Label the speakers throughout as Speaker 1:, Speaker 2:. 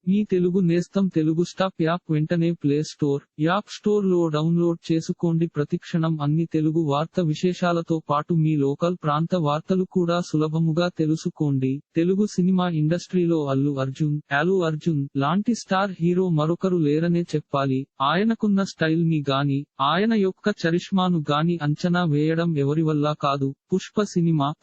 Speaker 1: మీ తెలుగు నేస్తం Telugu stop app వెంటనే play store, app store లో డౌన్లోడ్ చేసుకోండి. ప్రతిక్షణం అన్ని తెలుగు వార్త విశేషాలతో పాటు మీ లోకల్ ప్రాంత వార్తలు కూడా సులభముగా తెలుసుకోండి. తెలుగు సినిమా ఇండస్ట్రీలో అల్లు అర్జున్ లాంటి స్టార్ హీరో మరొకరు లేరనే చెప్పాలి. ఆయనకున్న స్టైల్ ని గాని, ఆయన యొక్క చరిష్మాను గాని అంచనా వేయడం ఎవరివల్ల కాదు.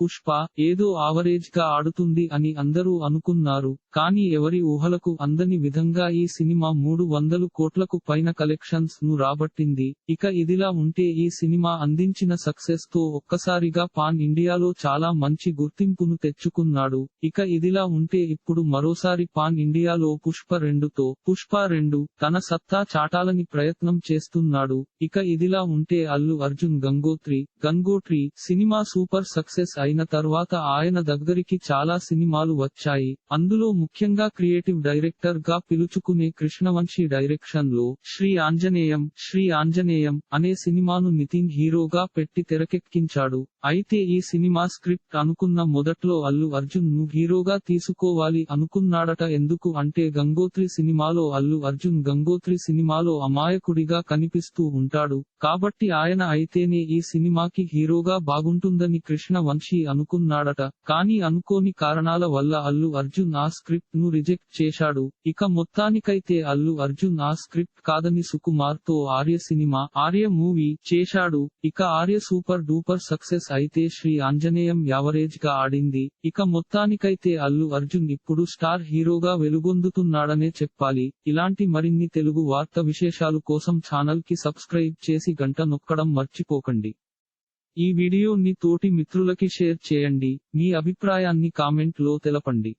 Speaker 1: పుష్ప ఏదో ఆవరేజ్ గా ఆడుతుంది అని అందరూ అనుకున్నారు. కానీ ఎవరి ఊహలకు అందని విధంగా ఈ సినిమా 300 కోట్లకు పైన కలెక్షన్స్ ను రాబట్టింది. ఇక ఇదిలా ఉంటే ఈ సినిమా అందించిన సక్సెస్ తో ఒక్కసారిగా పాన్ ఇండియాలో చాలా మంచి గుర్తింపును తెచ్చుకున్నాడు. ఇక ఇదిలా ఉంటే ఇప్పుడు మరోసారి పాన్ ఇండియాలో పుష్ప 2 తన సత్తా చాటాలని ప్రయత్నం చేస్తున్నాడు. ఇక ఇదిలా ఉంటే Allu Arjun Gangotri cinema super success అయిన తర్వాత ఆయన దగ్గరికి చాలా సినిమాలు వచ్చాయి. అందులో ముఖ్యంగా క్రియేటివ్ డైరెక్టర్ గా పిలుచుకునే కృష్ణవంశీ డైరెక్షన్ లో శ్రీ ఆంజనేయం అనే సినిమాను నితిన్ హీరోగా పెట్టి తెరకెక్కించాడు. అయితే ఈ సినిమా స్క్రిప్ట్ అనుకున్న మొదట్లో అల్లు అర్జున్ ను హీరోగా తీసుకోవాలి అనుకున్నాడట. ఎందుకు అంటే గంగోత్రి సినిమాలో అల్లు అర్జున్ గంగోత్రి సినిమాలో అమాయకుడిగా కనిపిస్తూ ఉంటాడు. కాబట్టి ఆయన అయితేనే ఈ సినిమాకి హీరోగా బాగుంటుందని కృష్ణవంశీ అనుకున్నాడట. కానీ అనుకోని కారణాల వల్ల అల్లు అర్జున్ ఆ స్క్రిప్ట్ ను రిజెక్ట్ చేశాడు. ఇక మొత్తానికైతే అల్లు అర్జున్ ఆ స్క్రిప్ట్ కాదని సుకుమార్ తో ఆర్య మూవీ చేశాడు. ఇక ఆర్య సూపర్ డూపర్ సక్సెస్ అయితే శ్రీ ఆంజనేయం యావరేజ్ గా ఆడింది. ఇక మొత్తానికైతే అల్లు అర్జున్ ఇప్పుడు స్టార్ హీరోగా వెలుగొందుతున్నాడనే చెప్పాలి. ఇలాంటి మరిన్ని తెలుగు వార్త విశేషాలు కోసం ఛానల్ కి సబ్స్క్రైబ్ చేసి గంట నొక్కడం మర్చిపోకండి. ఈ వీడియోని తోటి మిత్రులకి షేర్ చేయండి. మీ అభిప్రాయాన్ని కామెంట్ లో తెలపండి.